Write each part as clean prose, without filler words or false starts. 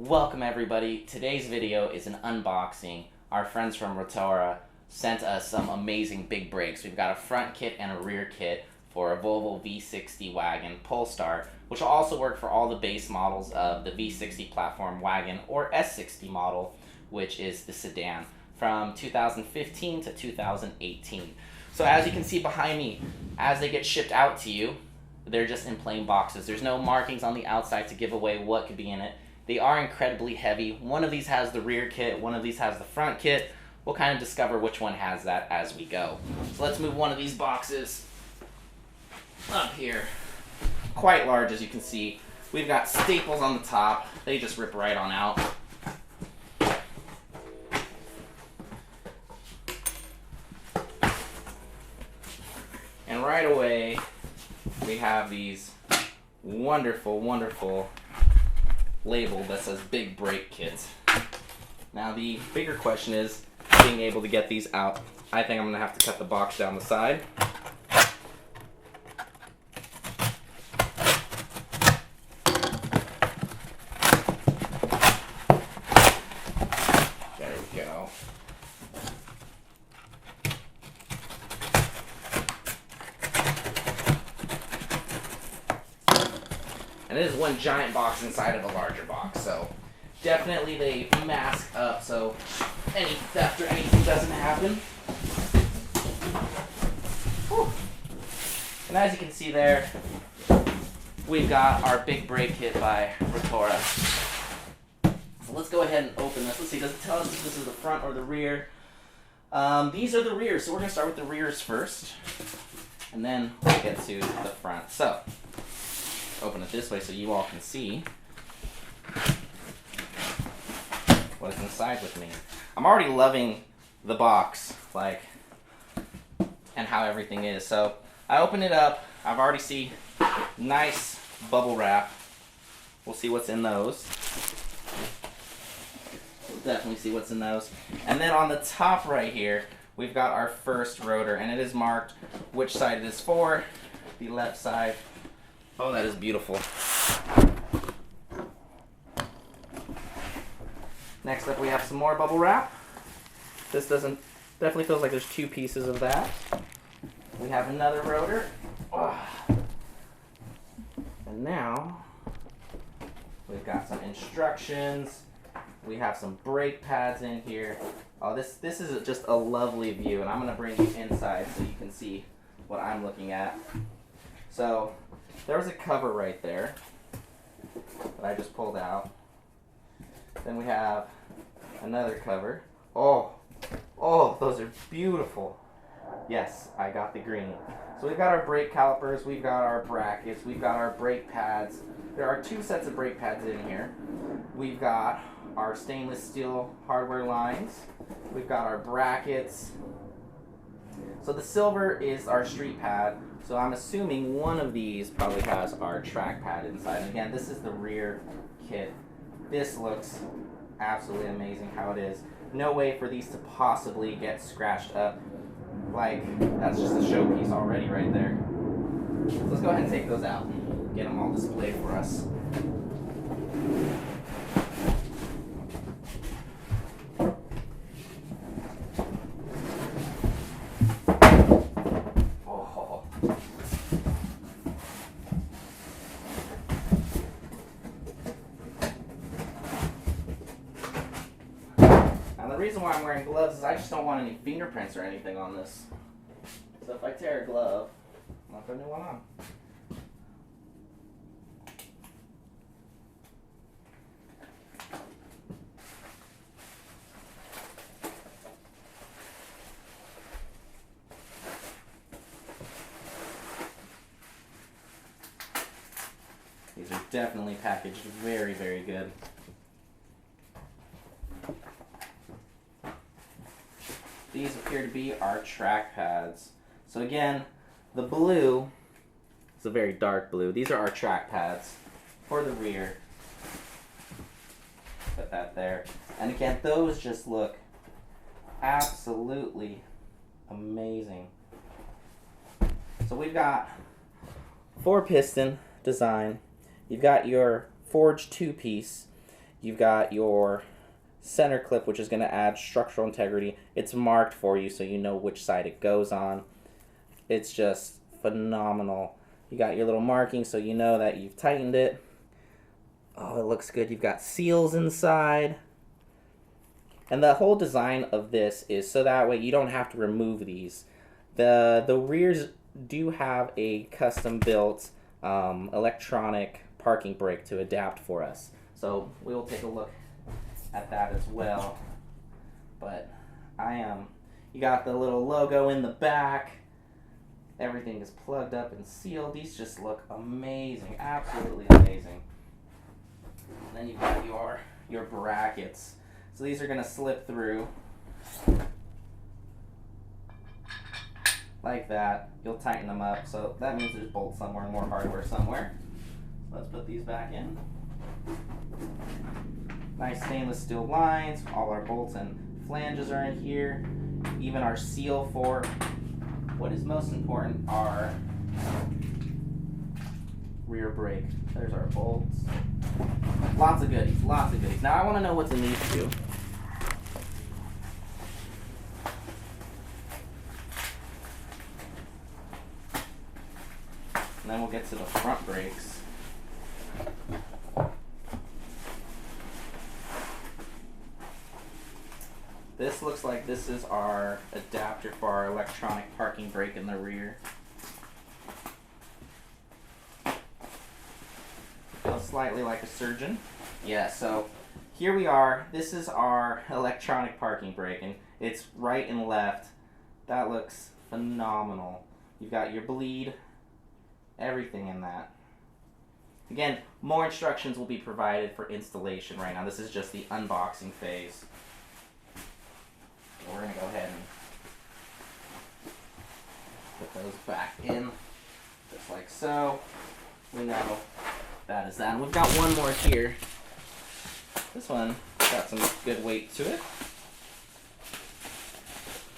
Welcome everybody. Today's video is an unboxing. Our friends from Rotora sent us some amazing big brakes. We've got a front kit and a rear kit for a Volvo V60 wagon Polestar, which will also work for all the base models of the V60 platform wagon or S60 model, which is the sedan from 2015 to 2018. So as you can see behind me, as they get shipped out to you, they're just in plain boxes. There's no markings on the outside to give away what could be in it. They are incredibly heavy. One of these has the rear kit, one of these has the front kit. We'll kind of discover which one has that as we go. So let's move one of these boxes up here. Quite large, as you can see. We've got staples on the top. They just rip right on out. And right away, we have these wonderful, wonderful label that says big brake kit. Now the bigger question is being able to get these out. I think I'm going to have to cut the box down the side. There we go. And it is one giant box inside of a larger box, so definitely they mask up so any theft or anything doesn't happen. Whew. And as you can see there, we've got our big brake kit by Rotora. So let's go ahead and open this. Let's see, does it tell us if this is the front or the rear? These are the rears, so we're going to start with the rears first, and then we'll get to the front. So open it this way so you all can see what is inside with me. I'm already loving the box, and how everything is. So I open it up. I've already see nice bubble wrap. We'll see what's in those. We'll definitely see what's in those. And then on the top right here, we've got our first rotor, and it is marked which side it is for. The left side. Oh, that is beautiful. Next up, we have some more bubble wrap. This definitely feels like there's two pieces of that. We have another rotor. Oh. And now, we've got some instructions. We have some brake pads in here. Oh, this is just a lovely view, and I'm going to bring you inside so you can see what I'm looking at. So there's a cover right there that I just pulled out. Then we have another cover. Oh, those are beautiful. Yes, I got the green. So we've got our brake calipers, we've got our brackets, we've got our brake pads. There are two sets of brake pads in here. We've got our stainless steel hardware lines. We've got our brackets. So the silver is our street pad. So I'm assuming one of these probably has our track pad inside. And again, this is the rear kit. This looks absolutely amazing how it is. No way for these to possibly get scratched up. That's just a showpiece already right there. So let's go ahead and take those out and get them all displayed for us. The reason why I'm wearing gloves is I just don't want any fingerprints or anything on this. So if I tear a glove, I'm not putting a new one on. These are definitely packaged very, very good. These appear to be our track pads. So again, the blue is a very dark blue. These are our track pads for the rear. Put that there. And again, those just look absolutely amazing. So we've got 4-piston design. You've got your forged 2-piece. You've got your center clip, which is going to add structural integrity. It's marked for you so you know which side it goes on. It's just phenomenal. You got your little marking so you know that you've tightened it. Oh, it looks good. You've got seals inside. And the whole design of this is so that way you don't have to remove these. The rears do have a custom built electronic parking brake to adapt for us. So we will take a look at that as well. But you got the little logo in the back. Everything is plugged up and sealed. These just look amazing, absolutely amazing. And then you've got your brackets. So these are going to slip through like that. You'll tighten them up. So that means there's bolts somewhere and more hardware somewhere. Let's put these back in. Nice stainless steel lines. All our bolts and flanges are in here. Even our seal for what is most important, our rear brake. There's our bolts. Lots of goodies, lots of goodies. Now I want to know what's in these two. And then we'll get to the front brakes. This looks like this is our adapter for our electronic parking brake in the rear. Feels slightly like a surgeon. Yeah, so here we are. This is our electronic parking brake, and it's right and left. That looks phenomenal. You've got your bleed, everything in that. Again, more instructions will be provided for installation right now. This is just the unboxing phase. So we're going to go ahead and put those back in, just like so. We know that is that. And we've got one more here. This one got some good weight to it.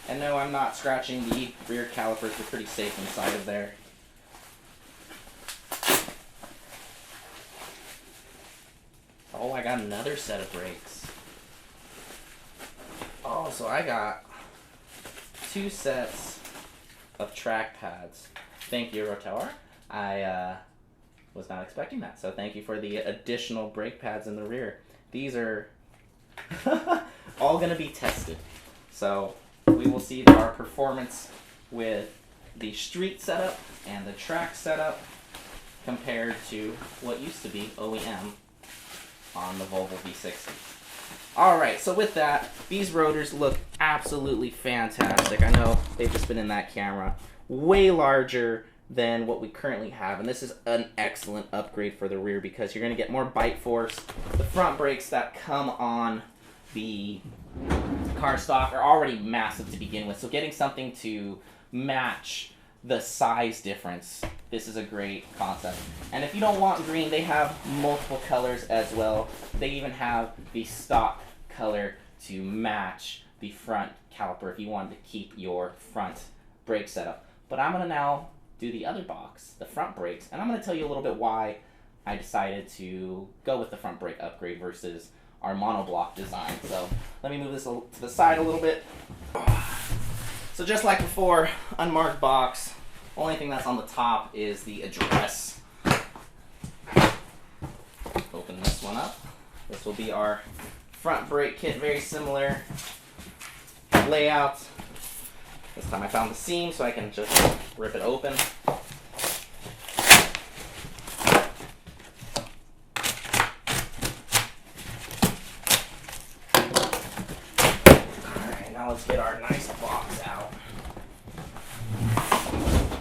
And no, I'm not scratching the rear calipers. They're pretty safe inside of there. Oh, I got another set of brakes. Oh, so I got 2 sets of track pads. Thank you, Rotora. I was not expecting that, so thank you for the additional brake pads in the rear. These are all going to be tested. So we will see our performance with the street setup and the track setup compared to what used to be OEM on the Volvo V60. Alright, so with that, these rotors look absolutely fantastic. I know they've just been in that camera. Way larger than what we currently have, and this is an excellent upgrade for the rear because you're going to get more bite force. The front brakes that come on the car stock are already massive to begin with, so getting something to match the size difference, this is a great concept. And if you don't want green, they have multiple colors as well. They even have the stock color to match the front caliper if you wanted to keep your front brake setup. But I'm going to now do the other box, the front brakes, and I'm going to tell you a little bit why I decided to go with the front brake upgrade versus our monoblock design. So let me move this to the side a little bit. So just like before, unmarked box. Only thing that's on the top is the address. Open this one up. This will be our front brake kit, very similar layout. This time I found the seam so I can just rip it open. Alright, now let's get our nice box out.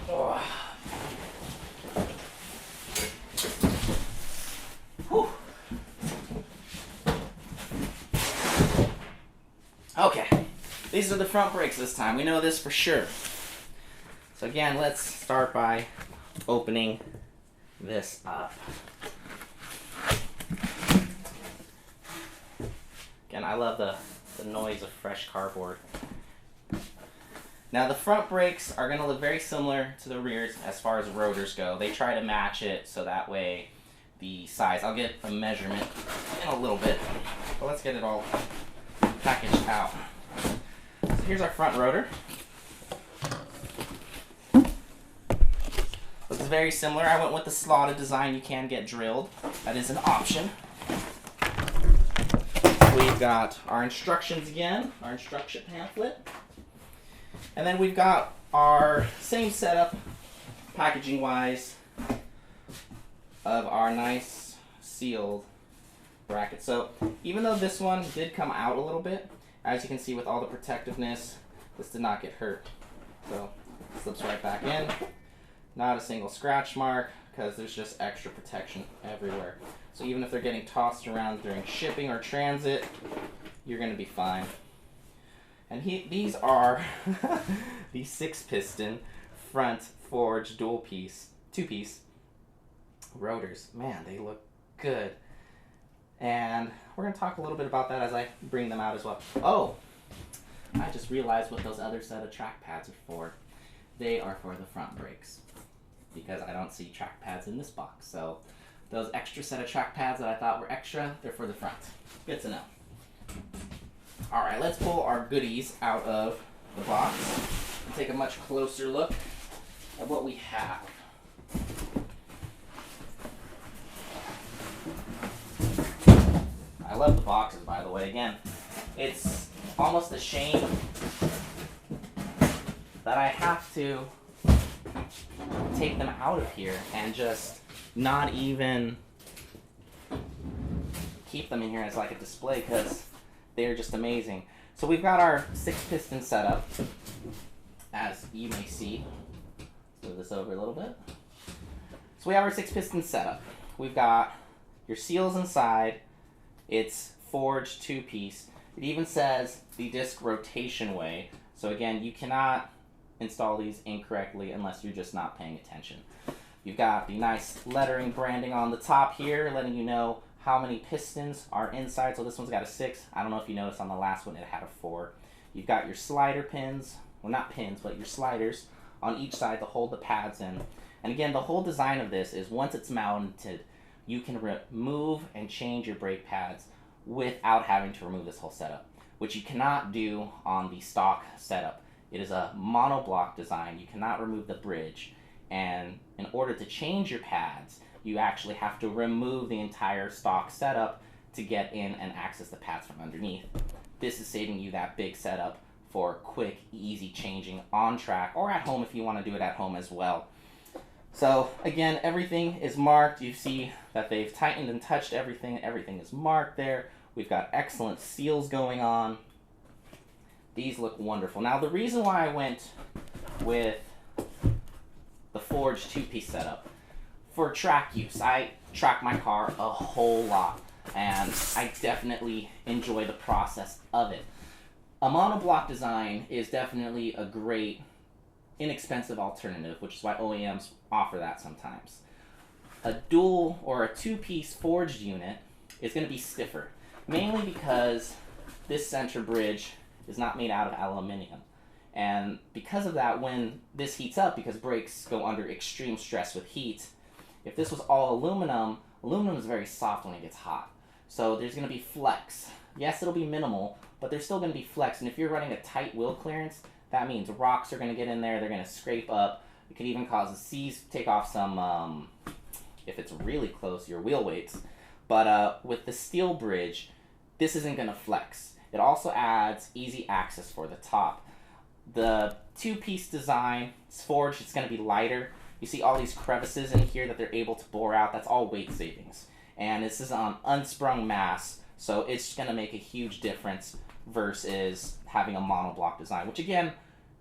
Oh. Whew. Okay. These are the front brakes this time. We know this for sure. So again, let's start by opening this up. Again, I love the noise of fresh cardboard. Now the front brakes are going to look very similar to the rears as far as rotors go. They try to match it so that way the size. I'll get a measurement in a little bit, but let's get it all packaged out. So here's our front rotor. Looks very similar. I went with the slotted design. You can get drilled. That is an option. We've got our instructions again, our instruction pamphlet. And then we've got our same setup, packaging-wise, of our nice sealed bracket. So even though this one did come out a little bit, as you can see with all the protectiveness, this did not get hurt. So it slips right back in. Not a single scratch mark, because there's just extra protection everywhere. So even if they're getting tossed around during shipping or transit, you're going to be fine. And these are the 6-piston front forged two-piece rotors. Man, they look good. And we're going to talk a little bit about that as I bring them out as well. Oh, I just realized what those other set of track pads are for. They are for the front brakes, because I don't see track pads in this box. So those extra set of track pads that I thought were extra, they're for the front. Good to know. All right, let's pull our goodies out of the box and take a much closer look at what we have. I love the boxes, by the way. Again, it's almost a shame that I have to take them out of here and just not even keep them in here as like a display, because they're just amazing. So we've got our 6-piston setup, as you may see. Let's move this over a little bit. So we have our 6-piston setup. We've got your seals inside. It's forged 2-piece. It even says the disc rotation way. So again, you cannot install these incorrectly unless you're just not paying attention. You've got the nice lettering branding on the top here, letting you know how many pistons are inside. So this one's got a 6. I don't know if you noticed on the last one it had a 4. You've got your slider pins, well not pins, but your sliders on each side to hold the pads in. And again, the whole design of this is once it's mounted, you can remove and change your brake pads without having to remove this whole setup, which you cannot do on the stock setup. It is a monoblock design. You cannot remove the bridge. And in order to change your pads, you actually have to remove the entire stock setup to get in and access the pads from underneath. This is saving you that big setup for quick, easy changing on track or at home if you want to do it at home as well. So again, everything is marked. You see that they've tightened and touched everything. Everything is marked there. We've got excellent seals going on. These look wonderful. Now the reason why I went with the forged 2-piece setup, for track use, I track my car a whole lot, and I definitely enjoy the process of it. A monoblock design is definitely a great, inexpensive alternative, which is why OEMs offer that sometimes. A dual or a 2-piece forged unit is going to be stiffer, mainly because this center bridge is not made out of aluminum. And because of that, when this heats up, because brakes go under extreme stress with heat, if this was all aluminum, aluminum is very soft when it gets hot. So there's going to be flex. Yes, it'll be minimal, but there's still going to be flex. And if you're running a tight wheel clearance, that means rocks are going to get in there, they're going to scrape up. It could even cause the seas to take off some, if it's really close, your wheel weights. But with the steel bridge, this isn't going to flex. It also adds easy access for the top. The 2-piece design is forged, it's going to be lighter. You see all these crevices in here that they're able to bore out. That's all weight savings. And this is on unsprung mass, so it's going to make a huge difference versus having a monoblock design, which again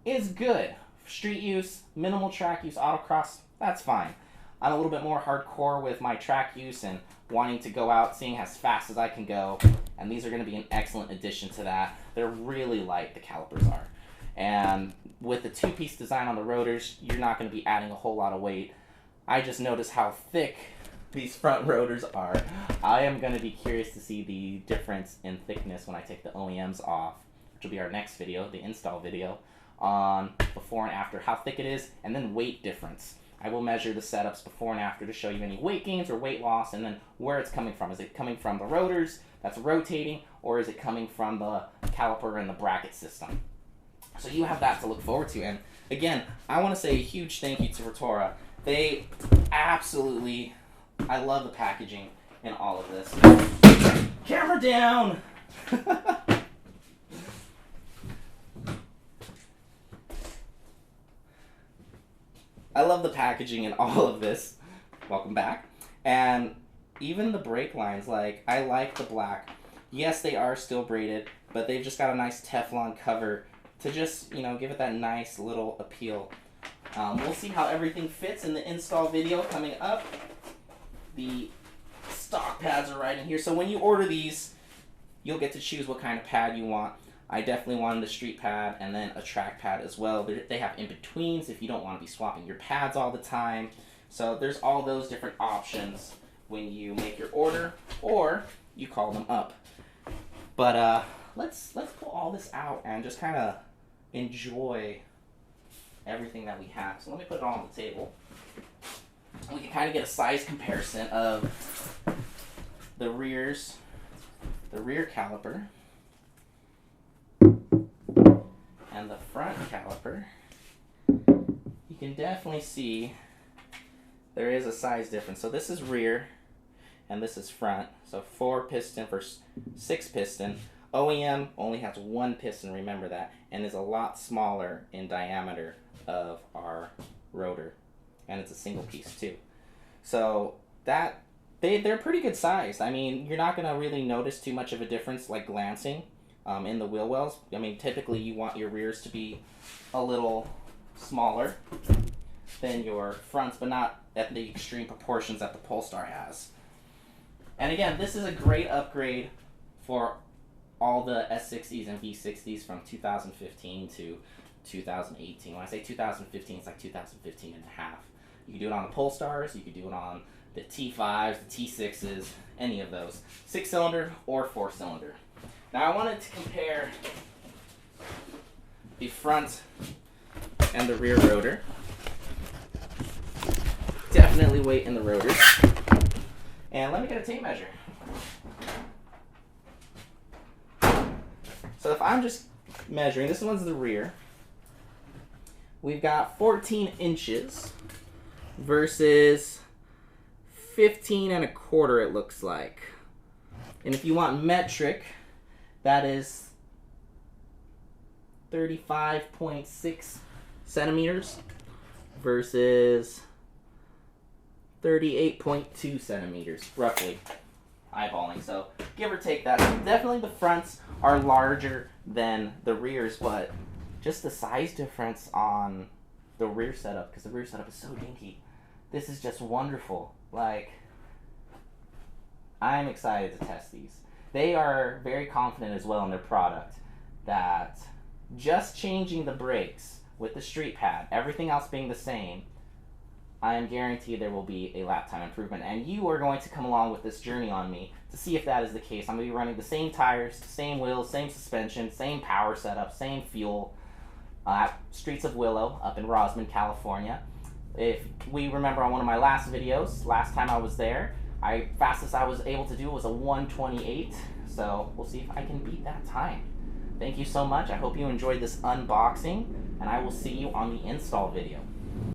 is good. Street use, minimal track use, autocross, that's fine. I'm a little bit more hardcore with my track use and wanting to go out, seeing as fast as I can go, and these are going to be an excellent addition to that. They're really light, the calipers are. And with the 2-piece design on the rotors, you're not going to be adding a whole lot of weight. I just noticed how thick these front rotors are. I am going to be curious to see the difference in thickness when I take the OEMs off, which will be our next video, the install video, on before and after, how thick it is, and then weight difference. I will measure the setups before and after to show you any weight gains or weight loss, and then where it's coming from. Is it coming from the rotors that's rotating, or is it coming from the caliper and the bracket system? So you have that to look forward to. And again, I want to say a huge thank you to Rotora. They absolutely, I love the packaging in all of this. Camera down! I love the packaging in all of this. Welcome back. And even the brake lines, like, I like the black. Yes, they are still braided, but they've just got a nice Teflon cover to just, you know, give it that nice little appeal. We'll see how everything fits in the install video coming up. The stock pads are right in here. So when you order these, you'll get to choose what kind of pad you want. I definitely wanted a street pad and then a track pad as well. They have in-betweens if you don't want to be swapping your pads all the time. So there's all those different options when you make your order or you call them up. But let's pull all this out and just kind of enjoy everything that we have. So let me put it all on the table. We can kind of get a size comparison of the rear caliper and the front caliper. You can definitely see there is a size difference. So this is rear and this is front. So 4 piston versus 6 piston. OEM only has 1 piston, remember that, and is a lot smaller in diameter of our rotor, and it's a single piece too. So that they're pretty good sized. I mean, you're not gonna really notice too much of a difference like glancing in the wheel wells. I mean, typically you want your rears to be a little smaller than your fronts, but not at the extreme proportions that the Polestar has. And again, this is a great upgrade for all the S60s and V60s from 2015 to 2018. When I say 2015, it's like 2015 and a half. You can do it on the Polestars, you can do it on the T5s, the T6s, any of those. 6-cylinder or 4-cylinder. Now I wanted to compare the front and the rear rotor. Definitely weight in the rotors. And let me get a tape measure. So if I'm just measuring, this one's the rear. We've got 14 inches versus 15 and a quarter, it looks like. And if you want metric, that is 35.6 centimeters versus 38.2 centimeters, roughly. Eyeballing, so give or take that. Definitely the fronts are larger than the rears, but just the size difference on the rear setup, because the rear setup is so dinky. This is just wonderful. Like, I'm excited to test these. They are very confident as well in their product that just changing the brakes with the street pad, everything else being the same, I am guaranteed there will be a lap time improvement, and you are going to come along with this journey on me to see if that is the case. I'm going to be running the same tires, same wheels, same suspension, same power setup, same fuel at Streets of Willow up in Rosman, California. If we remember on one of my last videos, last time I was there, fastest I was able to do was a 1:28, so we'll see if I can beat that time. Thank you so much. I hope you enjoyed this unboxing, and I will see you on the install video.